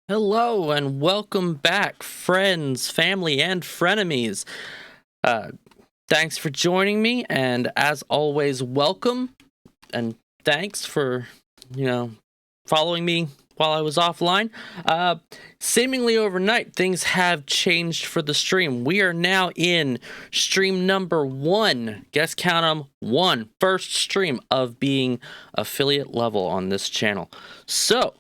Hello and welcome back, friends, family, and frenemies. Uh, Thanks for joining me, and as always, welcome and thanks for, you know, following me while I was offline. Seemingly overnight, things have changed for the stream. We are now in stream number 1. Guess count 'em, 1. First stream of being affiliate level on this channel. So,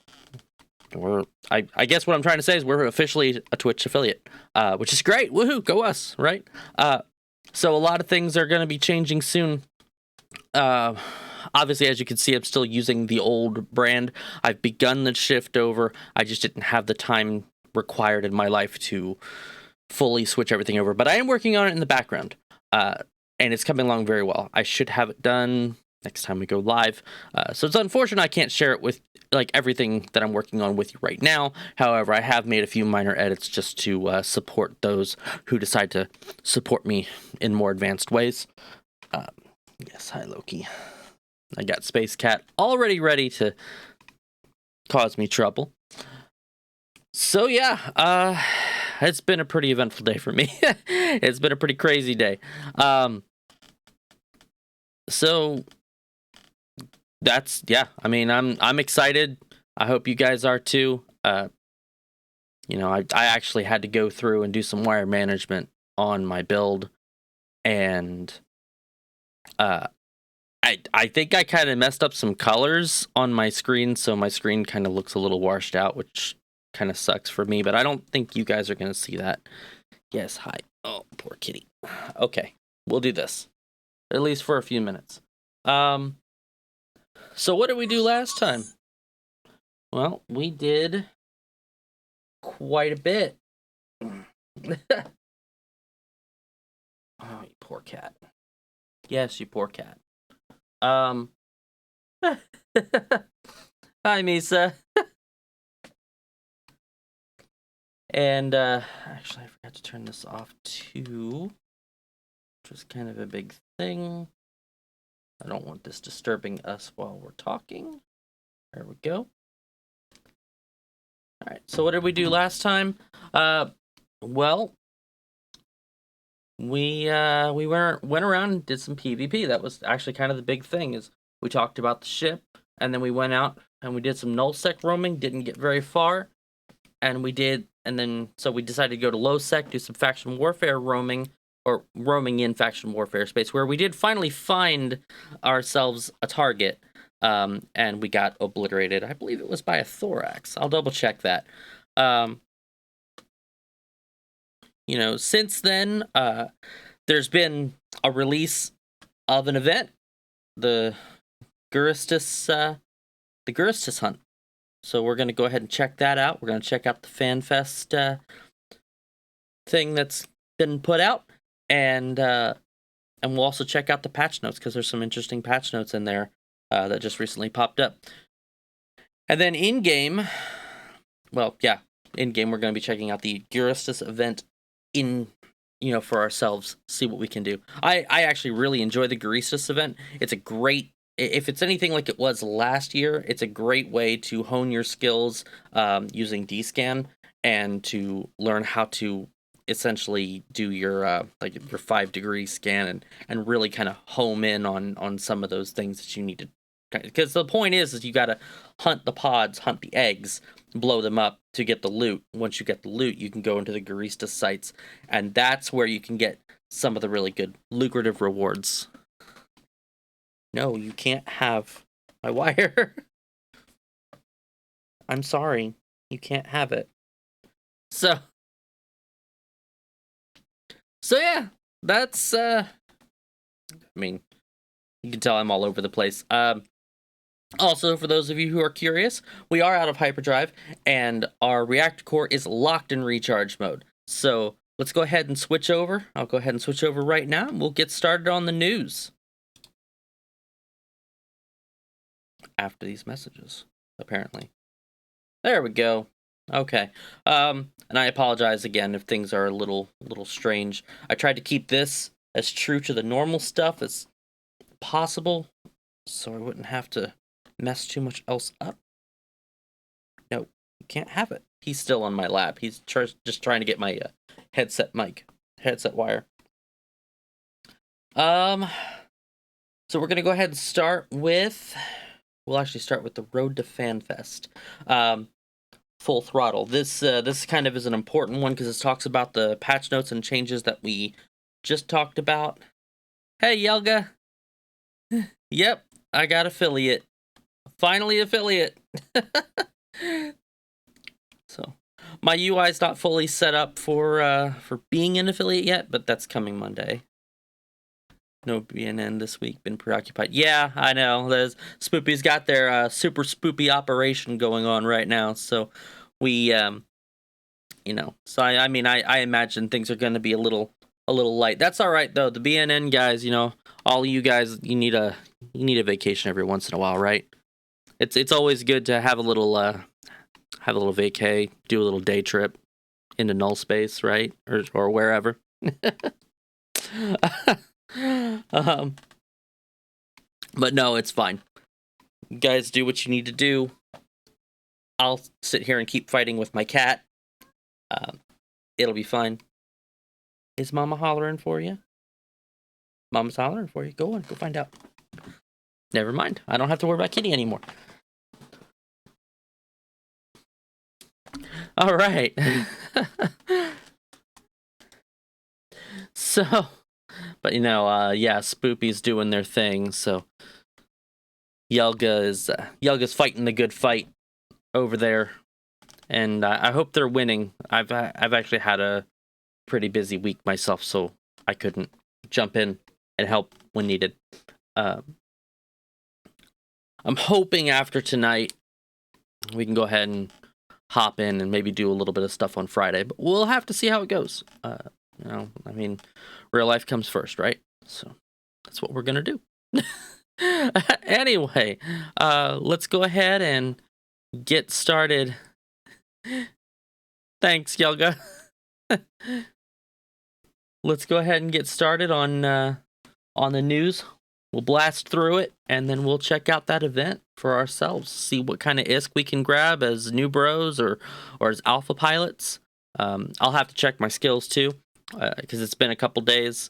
I guess what I'm trying to say is we're officially a Twitch affiliate, which is great. Woohoo, go us, right? So a lot of things are going to be changing soon. Obviously, as you can see, I'm still using the old brand. I've begun the shift over. I just didn't have the time required in my life to fully switch everything over. But I am working on it in the background, and it's coming along very well. I should have it done next time we go live. So it's unfortunate I can't share it with everything that I'm working on with you right now. However, I have made a few minor edits just to support those who decide to support me in more advanced ways. Yes, hi Loki. I got Space Cat already ready to cause me trouble. So yeah, it's been a pretty eventful day for me. It's been a pretty crazy day. So that's, yeah, I mean, I'm excited. I hope you guys are too. I actually had to go through and do some wire management on my build, and I think I kind of messed up some colors on my screen, so my screen kind of looks a little washed out, which kind of sucks for me, but I don't think you guys are going to see that. Yes, hi. Oh, poor kitty. Okay, we'll do this, at least for a few minutes. So what did we do last time? Well, we did quite a bit. Oh, you poor cat. Yes, you poor cat. Hi, Misa. And, actually, I forgot to turn this off too, which was kind of a big thing. I don't want this disturbing us while we're talking. There we go. All right, so what did we do last time? Well, we went around and did some PvP. That was actually kind of the big thing, is we talked about the ship, and then we went out and we did some nullsec roaming, didn't get very far, and we decided to go to low sec, do some faction warfare roaming, or roaming in faction warfare space, where we did finally find ourselves a target, and we got obliterated. I believe it was by a thorax. I'll double check that. Since then, there's been a release of an event, the Guristas hunt. So we're going to go ahead and check that out. We're going to check out the FanFest thing that's been put out, and we'll also check out the patch notes, because there's some interesting patch notes in there that just recently popped up. And then in-game, we're going to be checking out the Guristas event for ourselves, see what we can do. I actually really enjoy the Guristas event. It's a great, if it's anything like it was last year, it's a great way to hone your skills using D-Scan, and to learn how to essentially do your 5-degree scan, and really kind of home in on some of those things that you need to, because the point is you got to hunt the pods, hunt the eggs, blow them up to get the loot. Once you get the loot, you can go into the Guristas sites, and that's where you can get some of the really good lucrative rewards. No, you can't have my wire. I'm sorry, you can't have it. So yeah, that's I mean, you can tell I'm all over the place. Also, for those of you who are curious, we are out of hyperdrive, and our reactor core is locked in recharge mode. So let's go ahead and switch over. I'll go ahead and switch over right now, and we'll get started on the news after these messages, apparently. There we go. Okay. And I apologize again if things are a little strange. I tried to keep this as true to the normal stuff as possible, so I wouldn't have to mess too much else up. No, you can't have it. He's still on my lap. He's just trying to get my headset wire. So we're gonna go ahead and start with. We'll actually start with the Road to FanFest. Full throttle. This kind of is an important one because it talks about the patch notes and changes that we just talked about. Hey, Yelga. Yep, I got affiliate. Finally affiliate. So, my UI is not fully set up for being an affiliate yet, but that's coming Monday. No BNN this week, been preoccupied. Yeah, I know. There's Spoopy's got their super spoopy operation going on right now, so we so I mean I imagine things are going to be a little light. That's all right though. The BNN guys, all you guys, you need a vacation every once in a while, right? It's always good to have a little vacay, do a little day trip into null space, right? Or wherever. But no, it's fine. You guys do what you need to do. I'll sit here and keep fighting with my cat. It'll be fine. Is Mama hollering for you? Mama's hollering for you. Go on, go find out. Never mind. I don't have to worry about Kitty anymore. All right. So, but Spoopy's doing their thing. So Yelga's fighting the good fight over there, and I hope they're winning. I've actually had a pretty busy week myself, so I couldn't jump in and help when needed. I'm hoping after tonight we can go ahead and hop in and maybe do a little bit of stuff on Friday, but we'll have to see how it goes. I mean, real life comes first, right? So that's what we're gonna do. Anyway, let's go ahead and get started. Thanks, Yelga. Let's go ahead and get started on the news. We'll blast through it, and then we'll check out that event for ourselves. See what kind of ISK we can grab as new bros or as alpha pilots. I'll have to check my skills too, because it's been a couple days.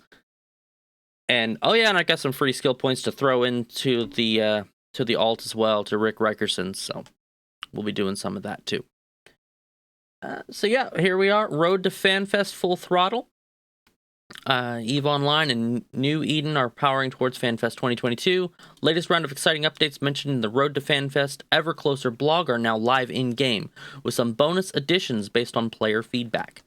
And and I got some free skill points to throw into the alt as well, to Rick Rikerson. So we'll be doing some of that too. Here we are, Road to FanFest full throttle. EVE Online and New Eden are powering towards FanFest 2022. Latest round of exciting updates mentioned in the Road to FanFest Ever Closer blog are now live in-game, with some bonus additions based on player feedback.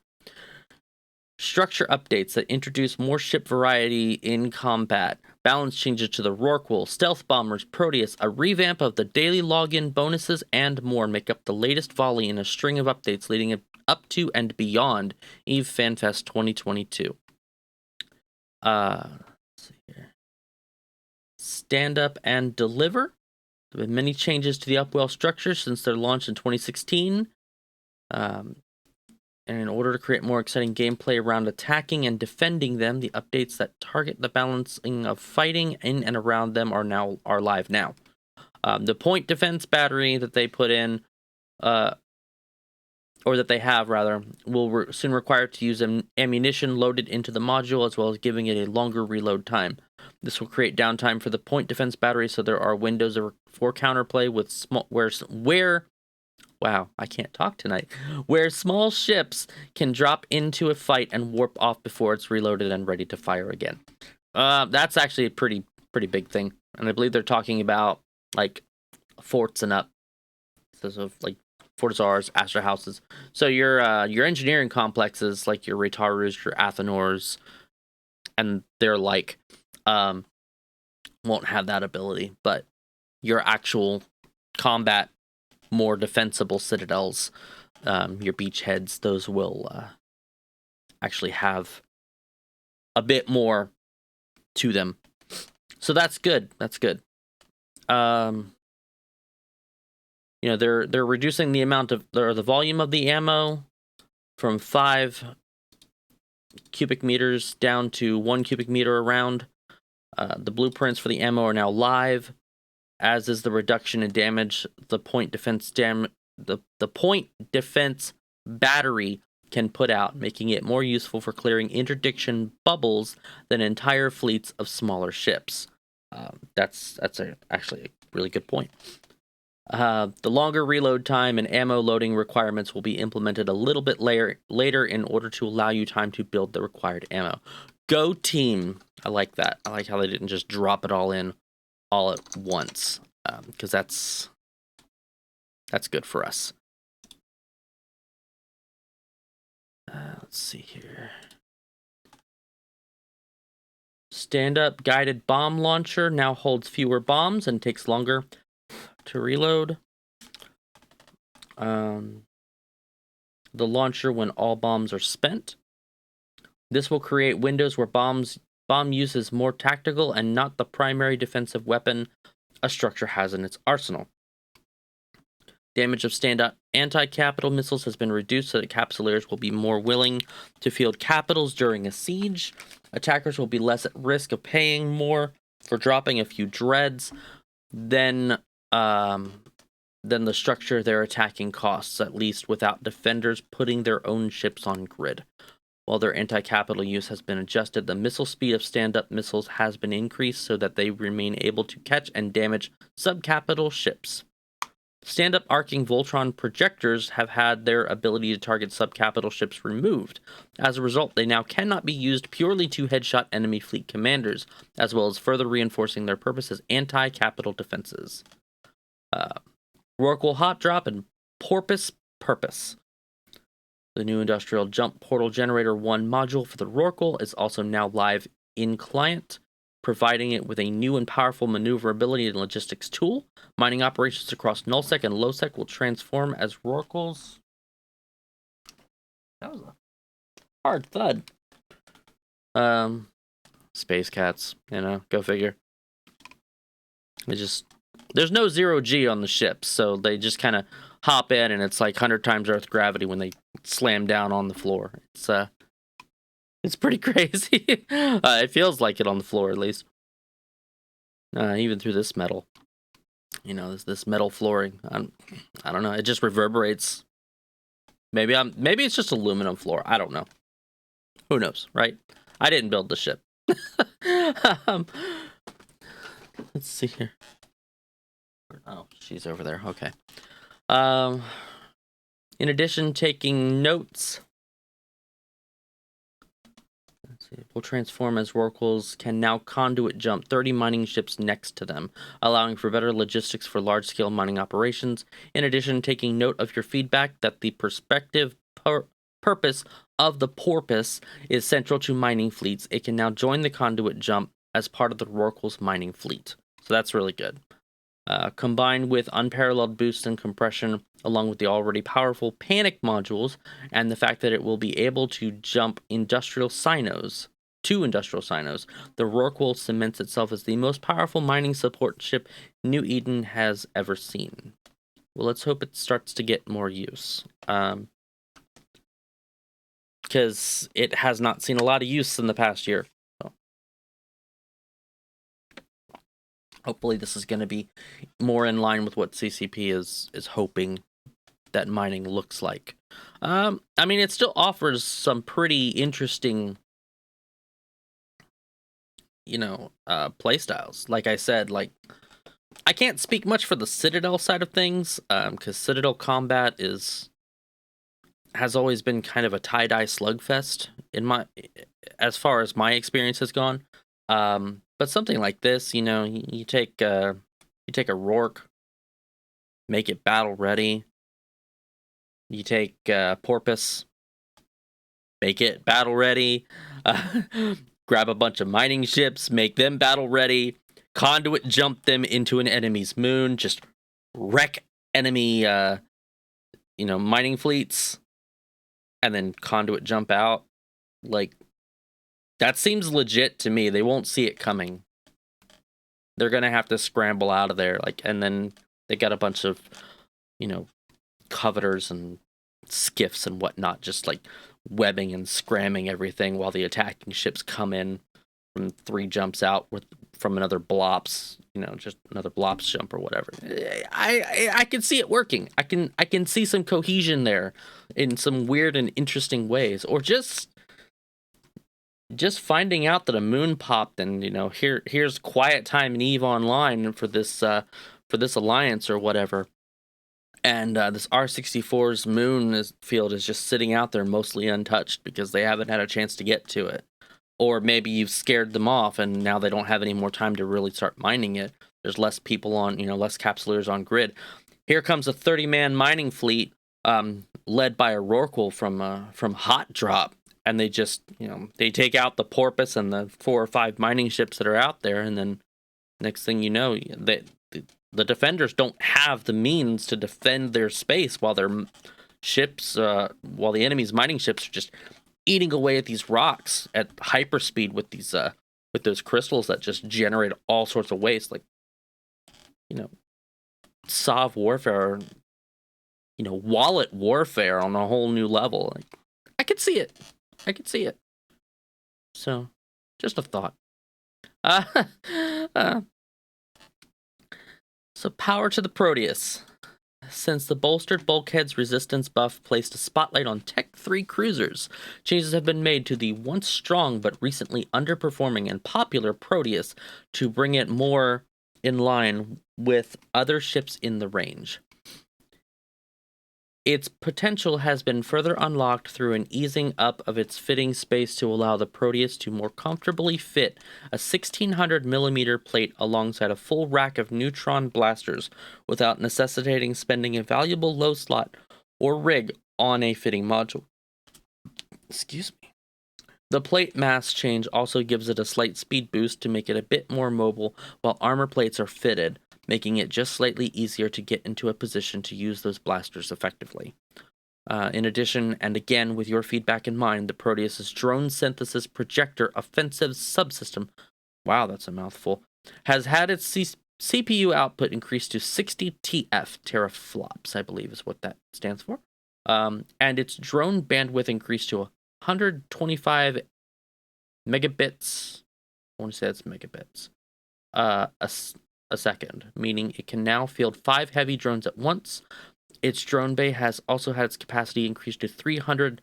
Structure updates that introduce more ship variety in combat, balance changes to the Rorqual, Stealth Bombers, Proteus, a revamp of the daily login bonuses, and more make up the latest volley in a string of updates leading up to and beyond EVE FanFest 2022. Let's see here. Stand Up and Deliver. There have been many changes to the Upwell structure since their launch in 2016. And in order to create more exciting gameplay around attacking and defending them, the updates that target the balancing of fighting in and around them are live now. The point defense battery that they put in, or that they have rather, will soon require to use ammunition loaded into the module, as well as giving it a longer reload time. This will create downtime for the point defense battery, so there are windows for counterplay with wow, I can't talk tonight. Where small ships can drop into a fight and warp off before it's reloaded and ready to fire again. That's actually a pretty big thing, and I believe they're talking about like forts and up, so like Fortizars, Astra Houses. So your engineering complexes, like your Raytarus, your Athenors, and they're like won't have that ability, but your actual combat, more defensible citadels, your beachheads, those will actually have a bit more to them. So that's good. They're reducing the amount of the volume of the ammo from 5 cubic meters down to 1 cubic meter a round. The blueprints for the ammo are now live, as is the reduction in damage the point defense the point defense battery can put out, making it more useful for clearing interdiction bubbles than entire fleets of smaller ships. That's actually a really good point. The longer reload time and ammo loading requirements will be implemented a little bit later in order to allow you time to build the required ammo. Go team! I like that. I like how they didn't just drop it all in all at once, because that's good for us. Let's see here. Stand-up guided bomb launcher now holds fewer bombs and takes longer to reload. The launcher when all bombs are spent. This will create windows where bomb use is more tactical and not the primary defensive weapon a structure has in its arsenal. Damage of stand-up anti-capital missiles has been reduced so that capsuleers will be more willing to field capitals during a siege. Attackers will be less at risk of paying more for dropping a few dreads than the structure they're attacking costs, at least without defenders putting their own ships on grid. While their anti-capital use has been adjusted, the missile speed of stand-up missiles has been increased so that they remain able to catch and damage sub-capital ships. Stand-up arcing Voltron projectors have had their ability to target sub-capital ships removed. As a result, they now cannot be used purely to headshot enemy fleet commanders, as well as further reinforcing their purpose as anti-capital defenses. Rorqual Hot Drop and Porpoise Purpose. The new Industrial Jump Portal Generator 1 module for the Rorqual is also now live in client, providing it with a new and powerful maneuverability and logistics tool. Mining operations across nullsec and lowsec will transform as Rorquals. That was a hard thud. Space cats, go figure. There's no 0G on the ship, so they just kind of hop in, and it's like 100 times Earth gravity when they slam down on the floor. It's pretty crazy. It feels like it on the floor, at least. Even through this metal. This metal flooring. I don't know. It just reverberates. Maybe it's just aluminum floor. I don't know. Who knows, right? I didn't build the ship. Let's see here. Oh, she's over there. Okay. In addition, taking notes. Will transform as Rorquals can now conduit jump 30 mining ships next to them, allowing for better logistics for large-scale mining operations. In addition, taking note of your feedback that the perspective purpose of the Porpoise is central to mining fleets. It can now join the conduit jump as part of the Rorqual's mining fleet. So that's really good. Combined with unparalleled boost and compression, along with the already powerful panic modules, and the fact that it will be able to jump two industrial sinos, the Rorqual cements itself as the most powerful mining support ship New Eden has ever seen. Well, let's hope it starts to get more use. Because it has not seen a lot of use in the past year. Hopefully this is going to be more in line with what CCP is hoping that mining looks like. It still offers some pretty interesting, playstyles. Like I said, I can't speak much for the Citadel side of things, because Citadel combat has always been kind of a tie-dye slugfest as far as my experience has gone. But something like this, you take a Rourke, make it battle ready. You take Porpoise, make it battle ready. Grab a bunch of mining ships, make them battle ready. Conduit jump them into an enemy's moon. Just wreck enemy, mining fleets, and then conduit jump out. That seems legit to me. They won't see it coming. They're going to have to scramble out of there. And then they got a bunch of, coveters and skiffs and whatnot, just webbing and scramming everything while the attacking ships come in from 3 jumps out with from another Blops, just another Blops jump or whatever. I can see it working. I can see some cohesion there in some weird and interesting ways, or just finding out that a moon popped, and here's quiet time in EVE Online for this alliance or whatever, and this R64's moon field is just sitting out there mostly untouched because they haven't had a chance to get to it. Or maybe you've scared them off and now they don't have any more time to really start mining it. There's less people on, less capsuleers on grid. Here comes a 30-man mining fleet, led by a Rorqual from Hot Drop, and they just, they take out the Porpoise and the 4 or 5 mining ships that are out there, and then next thing you know, the defenders don't have the means to defend their space while their ships, while the enemy's mining ships are just eating away at these rocks at hyperspeed with these with those crystals that just generate all sorts of waste, like Sov warfare, wallet warfare on a whole new level. Like, I could see it. So, just a thought. So power to the Proteus. Since the bolstered bulkhead's resistance buff placed a spotlight on Tech 3 cruisers, changes have been made to the once strong but recently underperforming and popular Proteus to bring it more in line with other ships in the range. Its potential has been further unlocked through an easing up of its fitting space to allow the Proteus to more comfortably fit a 1600mm plate alongside a full rack of neutron blasters without necessitating spending a valuable low slot or rig on a fitting module. Excuse me. The plate mass change also gives it a slight speed boost to make it a bit more mobile while armor plates are fitted, making it just slightly easier to get into a position to use those blasters effectively. In addition, and again with your feedback in mind, the Proteus's drone synthesis projector offensive subsystem, wow, that's a mouthful, has had its CPU output increased to 60 TF, teraflops, I believe is what that stands for, and its drone bandwidth increased to 125 megabits, I want to say that's megabits, a second, meaning it can now field 5 heavy drones at once. Its drone bay has also had its capacity increased to 300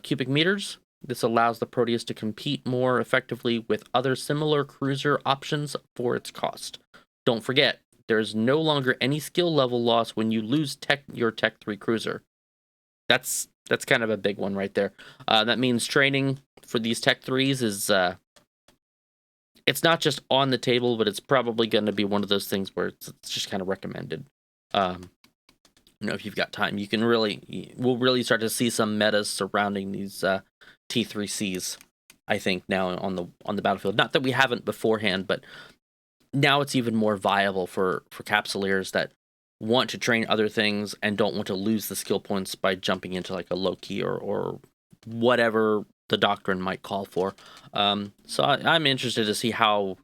cubic meters. This allows the Proteus to compete more effectively with other similar cruiser options for its cost. Don't forget, there's no longer any skill level loss when you lose your Tech 3 cruiser. That's kind of a big one right there. That means training for these Tech 3s is it's not just on the table, but it's probably going to be one of those things where it's just kind of recommended. If you've got time, we'll really start to see some metas surrounding these T3Cs, I think, now on the battlefield. Not that we haven't beforehand, but now it's even more viable for capsuleers that want to train other things and don't want to lose the skill points by jumping into like a low-key or whatever the doctrine might call for. So I'm interested to see how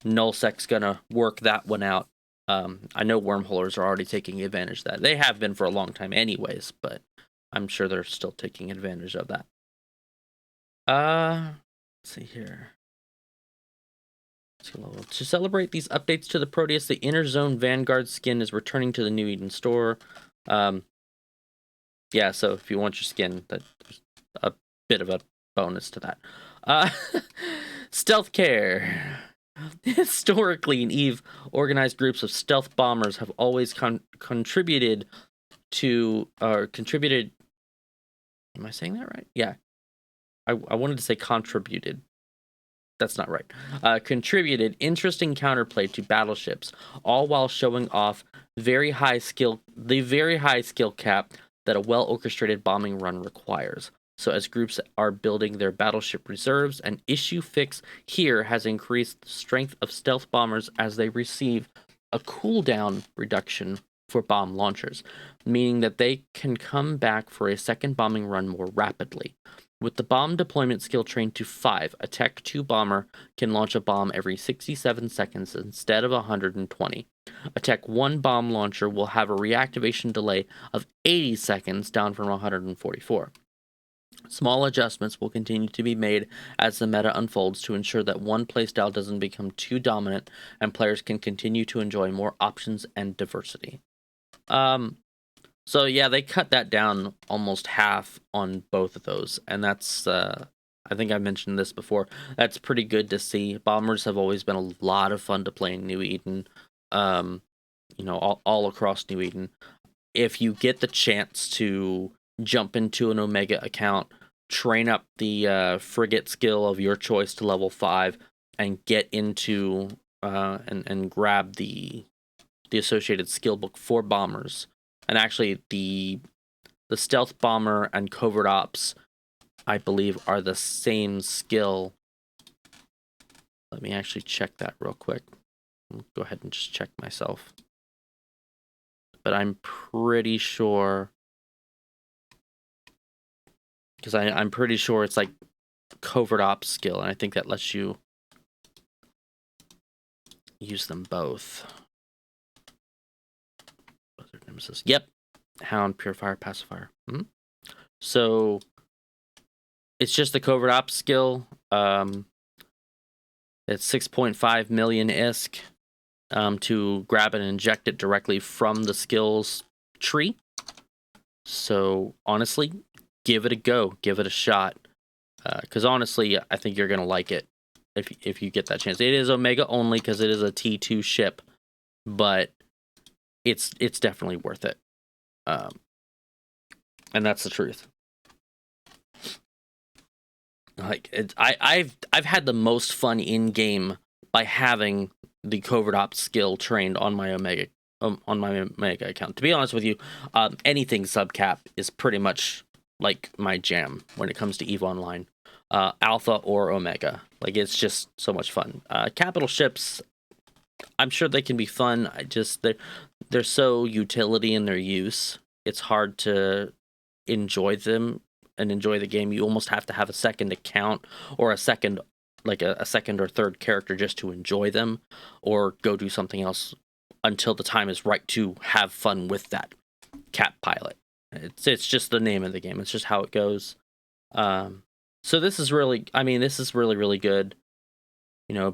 Nullsec's gonna work that one out. I know wormholers are already taking advantage of that. They have been for a long time anyways, but I'm sure they're still taking advantage of that. Let's see here. To celebrate these updates to the Proteus, the Inner Zone Vanguard skin is returning to the New Eden store. Yeah, so if you want your skin, that's a bit of a bonus to that. Stealth care. Historically, in EVE, organized groups of stealth bombers have always contributed. Am I saying that right? Yeah. I wanted to say contributed. That's not right. Contributed interesting counterplay to battleships, all while showing off the very high skill cap that a well-orchestrated bombing run requires. So as groups are building their battleship reserves, an issue fix here has increased the strength of stealth bombers as they receive a cooldown reduction for bomb launchers, meaning that they can come back for a second bombing run more rapidly. With the bomb deployment skill trained to 5, a Tech 2 bomber can launch a bomb every 67 seconds instead of 120. A Tech 1 bomb launcher will have a reactivation delay of 80 seconds, down from 144. Small adjustments will continue to be made as the meta unfolds to ensure that one playstyle doesn't become too dominant and players can continue to enjoy more options and diversity. So yeah, they cut that down almost half on both of those, and that's I think I mentioned this before. That's pretty good to see. Bombers have always been a lot of fun to play in New Eden, all across New Eden. If you get the chance to jump into an Omega account, train up the frigate skill of your choice to level 5, and get into and grab the associated skill book for bombers. And actually, the stealth bomber and covert ops, I believe, are the same skill. Let me actually check that real quick. I'll go ahead and just check myself. But I'm pretty sure, because I'm pretty sure it's like covert ops skill, and I think that lets you use them both. Nemesis. Yep. Hound, Purifier, Pacifier. So it's just the covert ops skill. It's 6.5 million ISK to grab and inject it directly from the skills tree. So honestly, give it a go. Give it a shot. Because honestly, I think you're going to like it if you get that chance. It is Omega only because it is a T2 ship, but it's definitely worth it. And that's the truth. Like I've had the most fun in game by having the covert ops skill trained on my Omega account. To be honest with you, anything subcap is pretty much like my jam when it comes to EVE Online, Alpha or Omega. Like it's just so much fun. Capital ships, I'm sure they can be fun. They're so utility in their use. It's hard to enjoy them and enjoy the game. You almost have to have a second account or a second or third character just to enjoy them, or go do something else until the time is right to have fun with that cap pilot. It's just the name of the game. It's just how it goes. So this is really really good.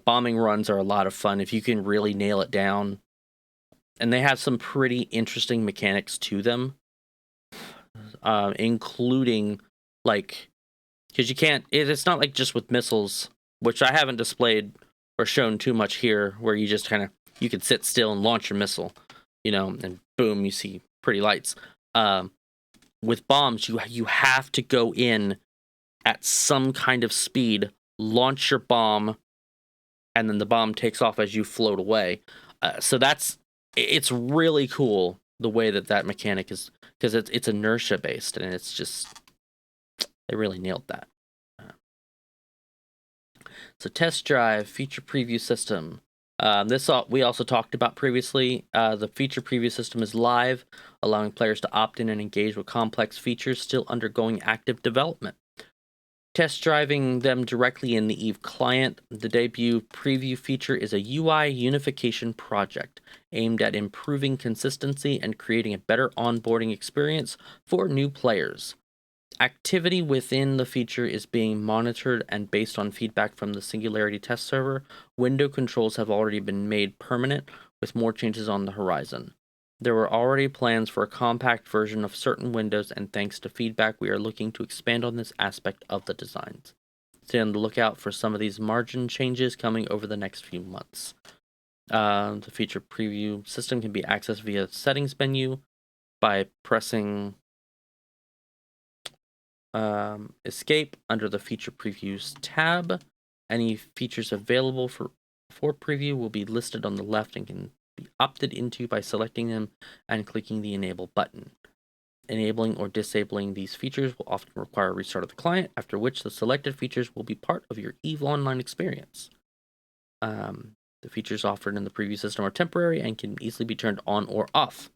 Bombing runs are a lot of fun if you can really nail it down, and they have some pretty interesting mechanics to them, including because you can't. It's not like just with missiles, which I haven't displayed or shown too much here, where you just you can sit still and launch your missile, and boom, you see pretty lights. With bombs, you have to go in at some kind of speed, launch your bomb, and then the bomb takes off as you float away. So it's really cool the way that mechanic is, because it's inertia based, and it's just, they really nailed that. So test drive, feature preview system. We also talked about previously. The feature preview system is live, allowing players to opt in and engage with complex features still undergoing active development. Test driving them directly in the EVE client, the debut preview feature is a UI unification project aimed at improving consistency and creating a better onboarding experience for new players. Activity within the feature is being monitored, and based on feedback from the Singularity test server, window controls have already been made permanent, with more changes on the horizon. There were already plans for a compact version of certain windows, and thanks to feedback, we are looking to expand on this aspect of the designs. Stay on the lookout for some of these margin changes coming over the next few months. The feature preview system can be accessed via the settings menu by pressing escape under the feature previews tab. Any features available for preview will be listed on the left and can be opted into by selecting them and clicking the enable button. Enabling or disabling these features will often require a restart of the client, after which the selected features will be part of your EVE Online experience. The features offered in the preview system are temporary and can easily be turned on or off.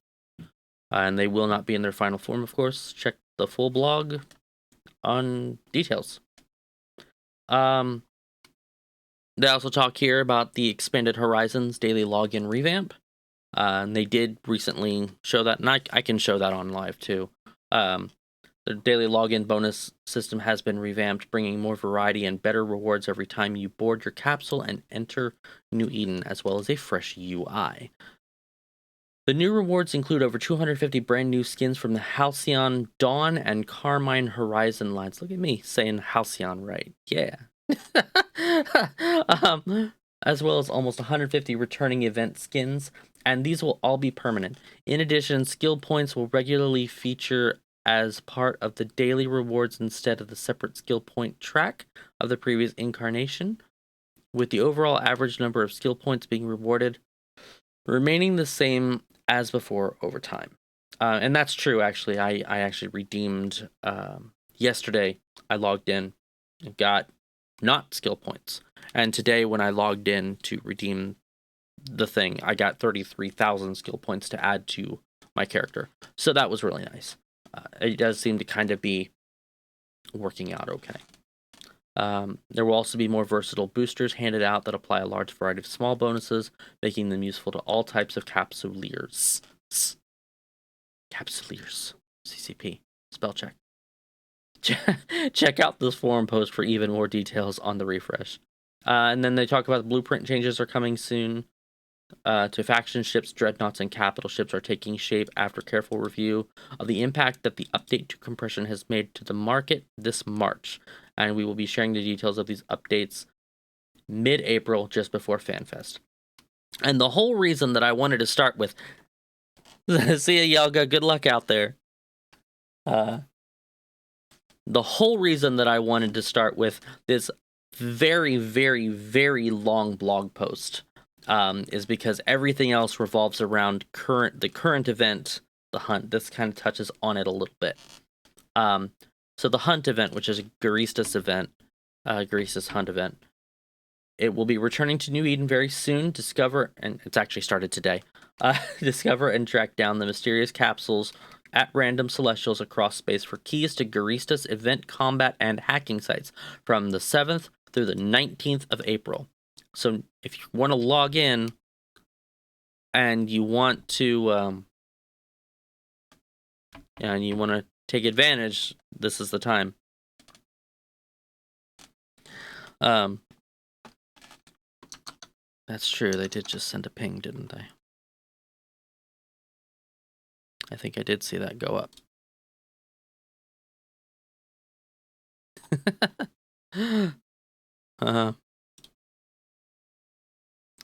And they will not be in their final form, of course. Check the full blog on details. They also talk here about the Expanded Horizons daily login revamp. And they did recently show that, and I can show that on live too. The daily login bonus system has been revamped, bringing more variety and better rewards every time you board your capsule and enter New Eden, as well as a fresh UI. The new rewards include over 250 brand new skins from the Halcyon Dawn and Carmine Horizon lines. Look at me saying Halcyon right. Yeah. As well as almost 150 returning event skins, and these will all be permanent. In addition, skill points will regularly feature as part of the daily rewards instead of the separate skill point track of the previous incarnation, with the overall average number of skill points being rewarded remaining the same as before over time. And that's true, actually. I actually redeemed yesterday. I logged in and got not skill points. And today, when I logged in to redeem the thing, I got 33,000 skill points to add to my character. So that was really nice. It does seem to kind of be working out okay. There will also be more versatile boosters handed out that apply a large variety of small bonuses, making them useful to all types of capsuleers. Capsuleers. CCP. Spell check. Check out this forum post for even more details on the refresh. And then they talk about the blueprint changes are coming soon. To faction ships, dreadnoughts, and capital ships are taking shape after careful review of the impact that the update to compression has made to the market this March. And we will be sharing the details of these updates mid-April, just before FanFest. And the whole reason that I wanted to start with... See ya, Yelga. Good luck out there. The whole reason that I wanted to start with this very, very, very long blog post is because everything else revolves around the current event, the hunt. This kind of touches on it a little bit. So the hunt event, which is a Guristas event, Guristas hunt event, it will be returning to New Eden very soon. Discover, and it's actually started today, discover and track down the mysterious capsules at random celestials across space for keys to Guristas event, combat, and hacking sites from the 7th through the 19th of April. So if you want to log in and you want to take advantage, this is the time. That's true. They did just send a ping, didn't they? I think I did see that go up.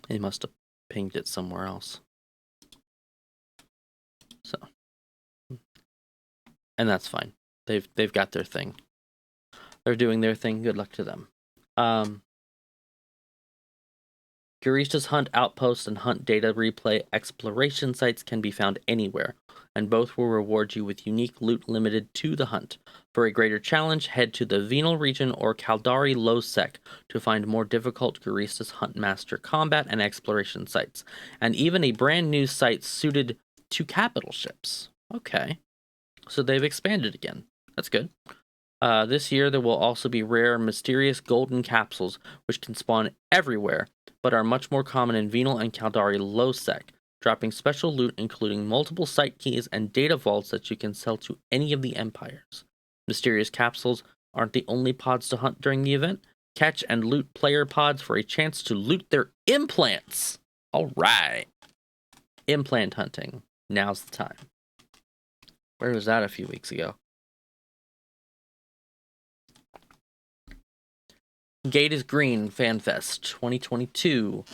They must have pinged it somewhere else. So, and that's fine. They've got their thing. They're doing their thing. Good luck to them. Guristas Hunt Outpost and Hunt Data Replay exploration sites can be found anywhere, and both will reward you with unique loot limited to the hunt. For a greater challenge, head to the Venal region or Caldari Low Sec to find more difficult Guristas Hunt Master combat and exploration sites, and even a brand new site suited to capital ships. Okay, so they've expanded again. That's good. This year, there will also be rare, mysterious golden capsules, which can spawn everywhere, but are much more common in Venal and Caldari Low Sec, dropping special loot including multiple site keys and data vaults that you can sell to any of the empires. Mysterious capsules aren't the only pods to hunt during the event. Catch and loot player pods for a chance to loot their implants. All right. Implant hunting. Now's the time. Where was that a few weeks ago? Gate is Green FanFest 2022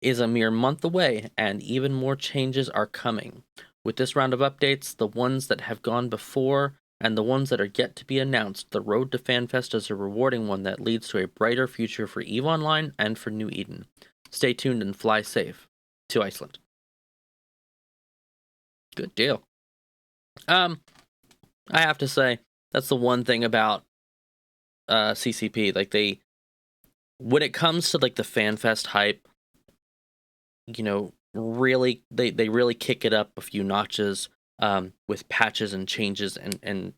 is a mere month away, and even more changes are coming. With this round of updates, the ones that have gone before and the ones that are yet to be announced, the road to FanFest is a rewarding one that leads to a brighter future for EVE Online and for New Eden. Stay tuned and fly safe to Iceland. Good deal. I have to say, that's the one thing about CCP, like when it comes to like the FanFest hype, you know, really they really kick it up a few notches with patches and changes, and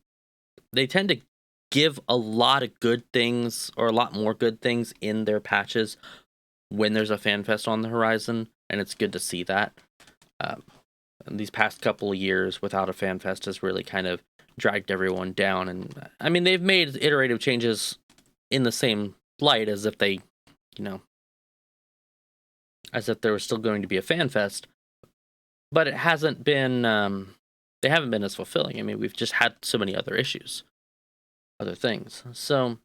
they tend to give a lot of good things, or a lot more good things in their patches when there's a FanFest on the horizon, and it's good to see that. these past couple of years without a fan fest has really kind of dragged everyone down. And I mean, they've made iterative changes in the same light as if they, you know, as if there was still going to be a fan fest, but it hasn't been, they haven't been as fulfilling. I mean, we've just had so many other issues, other things. So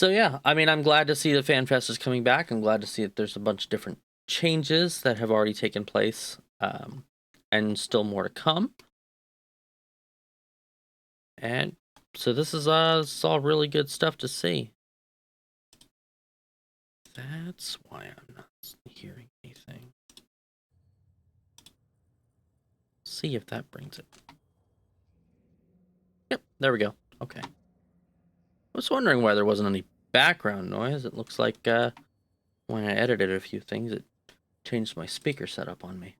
yeah, I mean, I'm glad to see the fan fest is coming back. I'm glad to see that there's a bunch of different changes that have already taken place, and still more to come. And so this is all really good stuff to see. That's why I'm not hearing anything. See if that brings it. Yep, there we go. Okay. I was wondering why there wasn't any background noise. It looks like when I edited a few things, it changed my speaker setup on me.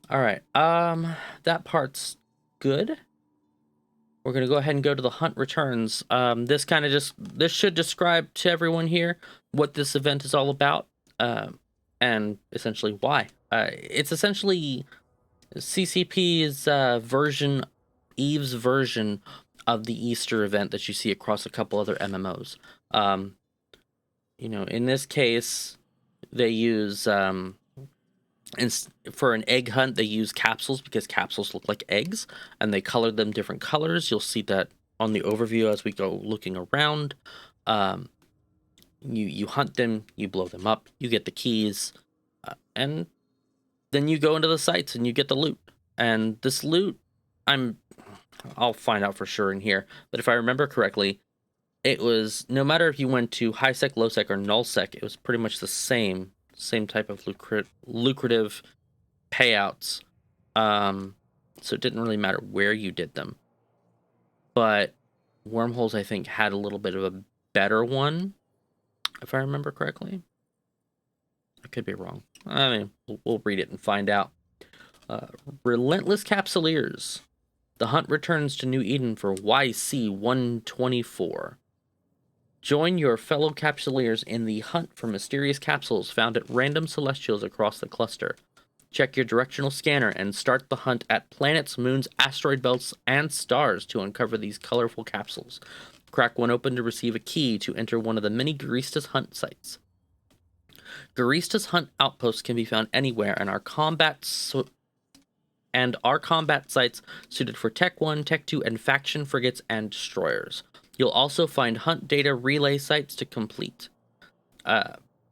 All right. That part's good. We're gonna go ahead and go to the hunt returns. This should describe to everyone here what this event is all about, and essentially why. It's essentially CCP's version, Eve's version of the Easter event that you see across a couple other MMOs. In this case, they use for an egg hunt, they use capsules because capsules look like eggs, and they colored them different colors. You'll see that on the overview as we go looking around. You hunt them, you blow them up, you get the keys, and then you go into the sites and you get the loot. And this loot, I'll find out for sure in here, but if I remember correctly, it was, no matter if you went to high sec, low sec, or null sec, it was pretty much the same type of lucrative payouts. So it didn't really matter where you did them. But Wormholes, I think, had a little bit of a better one, if I remember correctly. I could be wrong. I mean, we'll read it and find out. Relentless Capsuleers. The hunt returns to New Eden for YC-124. Join your fellow Capsuleers in the hunt for mysterious capsules found at random celestials across the cluster. Check your directional scanner and start the hunt at planets, moons, asteroid belts, and stars to uncover these colorful capsules. Crack one open to receive a key to enter one of the many Guristas hunt sites. Guristas hunt outposts can be found anywhere, and our combat sites suited for Tech-1, Tech-2, and faction frigates and destroyers. You'll also find hunt data relay sites to complete.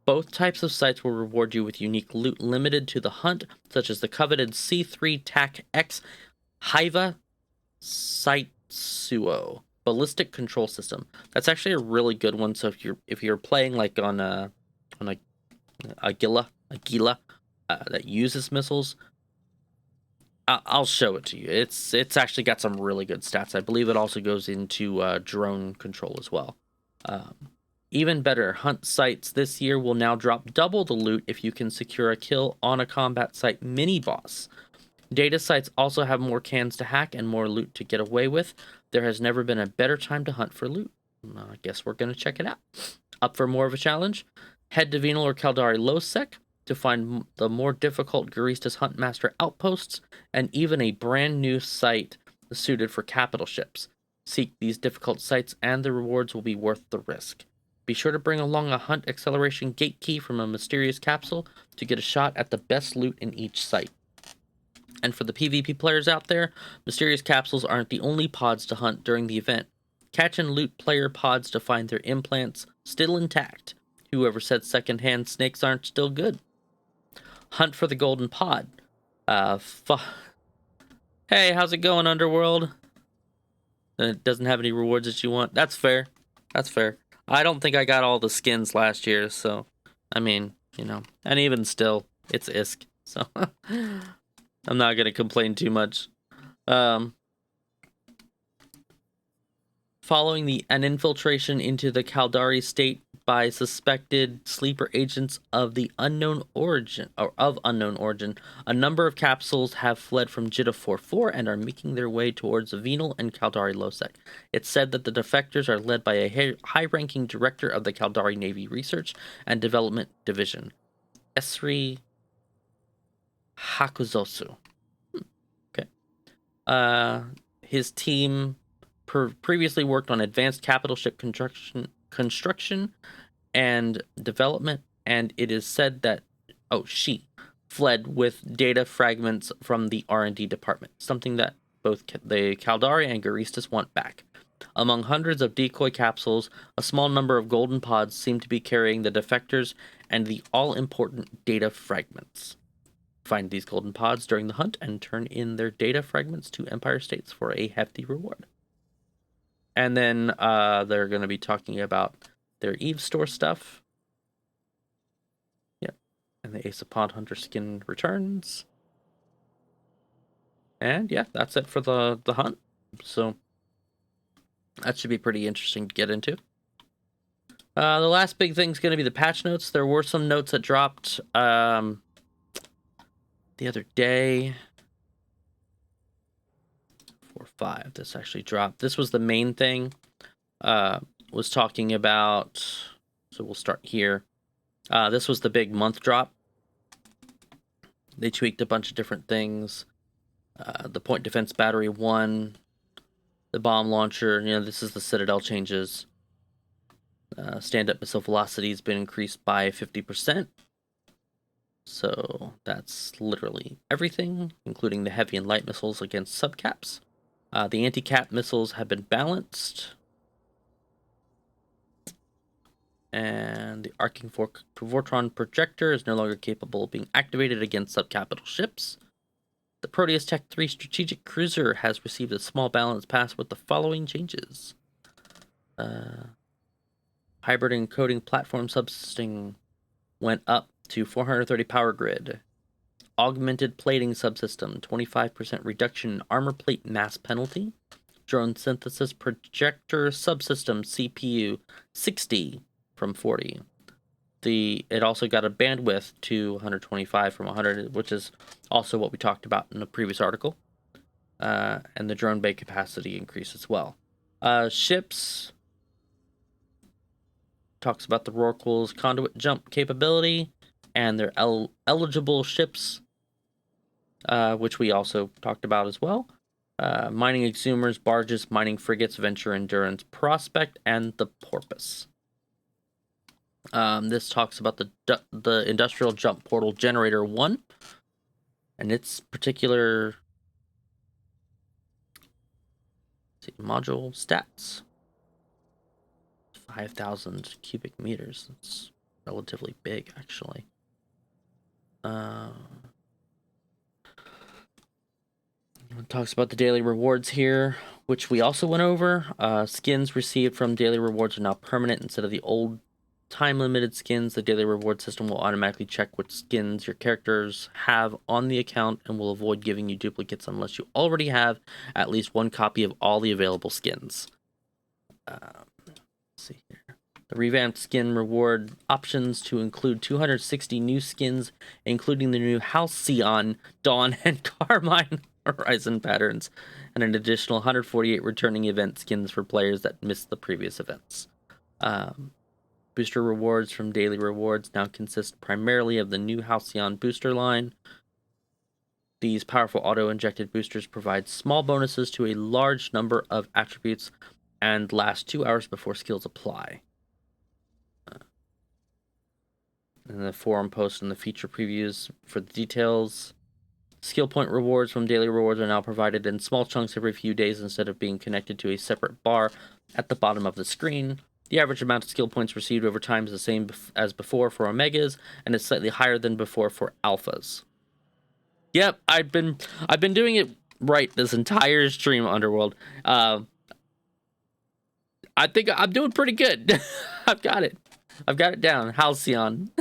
Both types of sites will reward you with unique loot limited to the hunt, such as the coveted C3 TAC X Hiva Saitsuo ballistic control system. That's actually a really good one. So if you're playing like on a Agila that uses missiles, I'll show it to you. It's actually got some really good stats. I believe it also goes into drone control as well. Even better, hunt sites this year will now drop double the loot if you can secure a kill on a combat site mini-boss. Data sites also have more cans to hack and more loot to get away with. There has never been a better time to hunt for loot. I guess we're going to check it out. Up for more of a challenge? Head to Venal or Caldari Lowsec to find the more difficult Guristas Huntmaster outposts and even a brand new site suited for capital ships. Seek these difficult sites and the rewards will be worth the risk. Be sure to bring along a hunt acceleration gate key from a mysterious capsule to get a shot at the best loot in each site. And for the PvP players out there, mysterious capsules aren't the only pods to hunt during the event. Catch and loot player pods to find their implants still intact. Whoever said secondhand snakes aren't still good. Hunt for the golden pod. Hey, how's it going, Underworld? It doesn't have any rewards that you want. That's fair. I don't think I got all the skins last year, so, I mean, and even still, it's ISK, so I'm not going to complain too much. Following an infiltration into the Caldari state by suspected sleeper agents of unknown origin, a number of capsules have fled from Jitta 4-4 and are making their way towards Venal and Caldari Lowsec. It's said that the defectors are led by a high-ranking director of the Caldari Navy Research and Development Division, Esri Hakuzosu. Okay. His team previously worked on advanced capital ship construction and development, and it is said that she fled with data fragments from the R&D department, something that both the Caldari and Guristas want back. Among hundreds of decoy capsules, a small number of golden pods seem to be carrying the defectors and the all-important data fragments. Find these golden pods during the hunt and turn in their data fragments to Empire States for a hefty reward. And then they're going to be talking about their Eve store stuff. Yep. And the Ace of Pod Hunter skin returns. And yeah, that's it for the hunt. So that should be pretty interesting to get into. The last big thing is going to be the patch notes. There were some notes that dropped the other day. 4.5. This actually dropped. This was the main thing. Was talking about. So we'll start here. This was the big month drop. They tweaked a bunch of different things. The point defense battery 1, the bomb launcher. This is the Citadel changes. Stand-up missile velocity has been increased by 50%. So that's literally everything, including the heavy and light missiles against subcaps. The anti-cap missiles have been balanced. And the arcing Vortron projector is no longer capable of being activated against subcapital ships. The Proteus Tech 3 strategic cruiser has received a small balance pass with the following changes. Hybrid encoding platform subsystem went up to 430 power grid. Augmented plating subsystem, 25% reduction in armor plate mass penalty. Drone synthesis projector subsystem CPU, 60 from 40. It also got a bandwidth to 125 from 100, which is also what we talked about in the previous article. And the drone bay capacity increase as well. Ships talks about the Rorqual's conduit jump capability and their eligible ships, which we also talked about as well. Mining exhumers, barges, mining frigates, Venture, Endurance, Prospect, and the Porpoise. This talks about the Industrial Jump Portal Generator 1 and its particular module stats. 5,000 cubic meters. That's relatively big, actually. It talks about the daily rewards here, which we also went over. Skins received from daily rewards are now permanent instead of the old time-limited skins. The daily reward system will automatically check which skins your characters have on the account and will avoid giving you duplicates unless you already have at least one copy of all the available skins. Let's see here. The revamped skin reward options to include 260 new skins, including the new Halcyon, Dawn, and Carmine Horizon patterns, and an additional 148 returning event skins for players that missed the previous events. Booster rewards from daily rewards now consist primarily of the new Halcyon booster line. These powerful auto-injected boosters provide small bonuses to a large number of attributes and last 2 hours before skills apply. And the forum post and the feature previews for the details. Skill point rewards from daily rewards are now provided in small chunks every few days instead of being connected to a separate bar at the bottom of the screen. The average amount of skill points received over time is the same as before for Omegas, and is slightly higher than before for Alphas. Yep, I've been doing it right this entire stream, Underworld. I think I'm doing pretty good. I've got it down. Halcyon.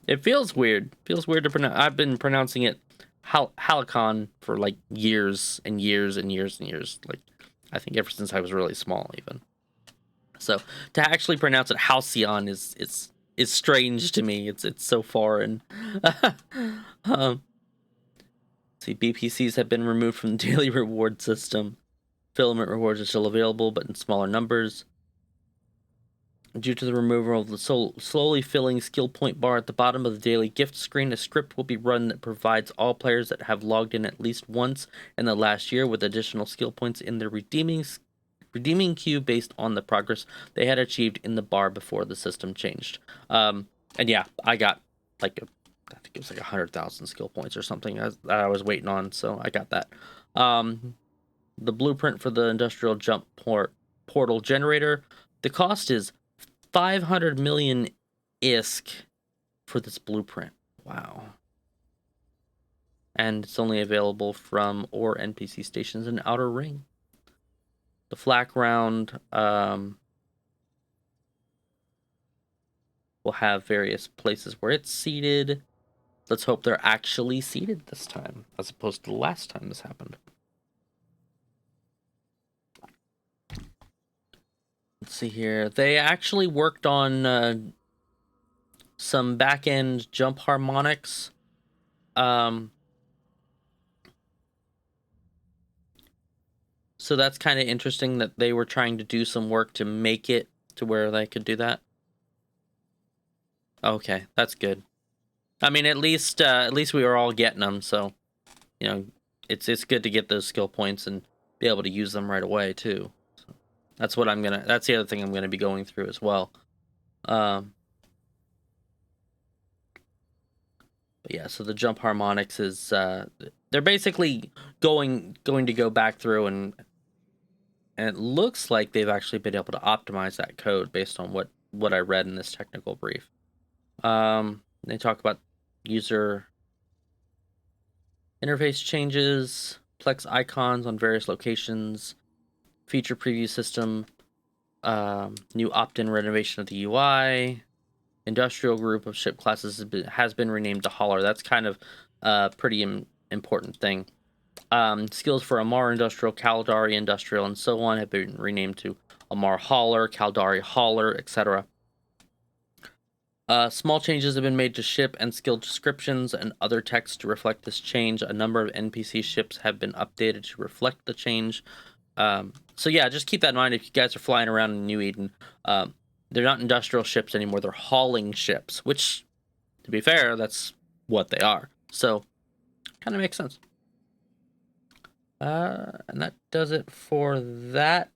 It feels weird. Feels weird to pronounce. I've been pronouncing it Halicon for like years and years and years and years. Like, I think ever since I was really small, even. So to actually pronounce it Halcyon is strange to me. It's so foreign. See, BPCs have been removed from the daily reward system. Filament rewards are still available, but in smaller numbers. Due to the removal of the slowly filling skill point bar at the bottom of the daily gift screen, a script will be run that provides all players that have logged in at least once in the last year with additional skill points in their redeeming queue based on the progress they had achieved in the bar before the system changed. And yeah, I got I think it was like 100,000 skill points or something that I was waiting on, so I got that. The blueprint for the industrial jump portal generator. The cost is 500 million ISK for this blueprint. Wow. And it's only available from or NPC stations in Outer Ring. The flak round will have various places where it's seated. Let's hope they're actually seated this time, as opposed to the last time this happened. Let's see here. They actually worked on some back-end jump harmonics. So that's kind of interesting that they were trying to do some work to make it to where they could do that. Okay, that's good. I mean, at least we were all getting them, so you know, it's good to get those skill points and be able to use them right away too. So that's what that's the other thing I'm gonna be going through as well. But yeah, so the jump harmonics is they're basically going to go back through and it looks like they've actually been able to optimize that code based on what I read in this technical brief. They talk about user interface changes, Plex icons on various locations, feature preview system, new opt-in renovation of the UI, industrial group of ship classes has been renamed to Hauler. That's kind of a pretty important thing. Skills for Amar Industrial, Caldari Industrial, and so on have been renamed to Amar Hauler, Caldari Hauler, etc. Small changes have been made to ship and skill descriptions and other text to reflect this change. A number of NPC ships have been updated to reflect the change. So yeah, just keep that in mind if you guys are flying around in New Eden. They're not industrial ships anymore. They're hauling ships, which, to be fair, that's what they are. So, kind of makes sense. And that does it for that.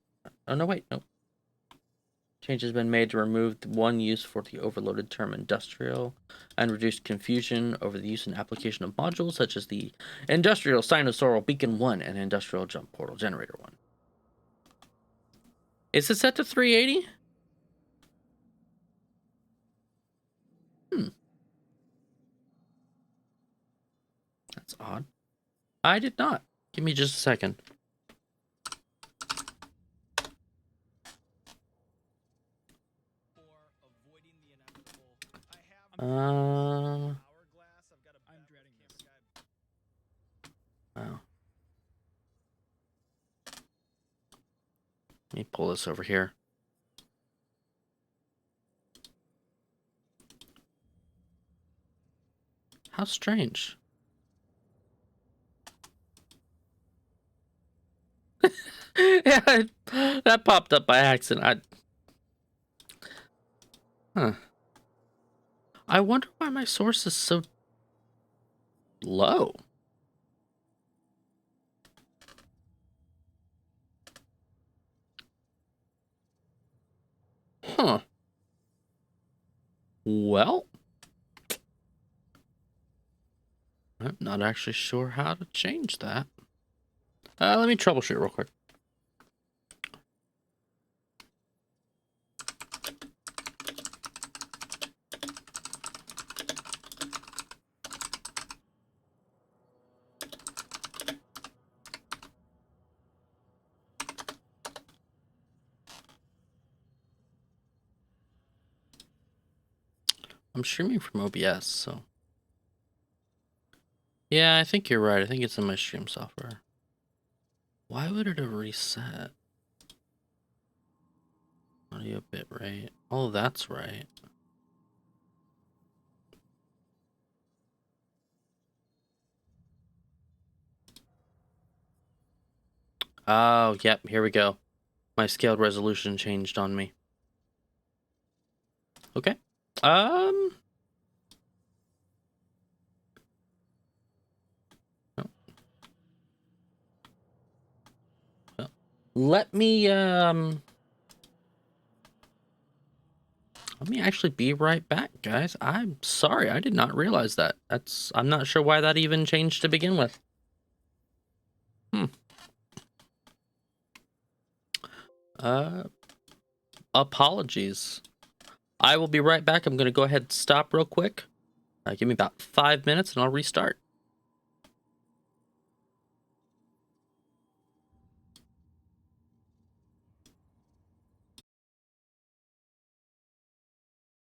Oh, no, wait, no. Change has been made to remove the one use for the overloaded term industrial and reduce confusion over the use and application of modules such as the Industrial Sinosaural Beacon 1 and Industrial Jump Portal Generator 1. Is it set to 380? That's odd. I did not. Give me just a second. Wow. Let me pull this over here. How strange. Yeah, that popped up by accident. I wonder why my source is so low. Huh. Well, I'm not actually sure how to change that. Let me troubleshoot real quick. I'm streaming from OBS, so. Yeah, I think you're right. I think it's in my stream software. Why would it have reset? Audio bitrate. Oh, that's right. Oh, yep, here we go. My scaled resolution changed on me. Okay. Let me actually be right back, guys. I'm sorry, I did not realize that. I'm not sure why that even changed to begin with. Apologies. I will be right back. I'm gonna go ahead and stop real quick. Give me about 5 minutes and I'll restart.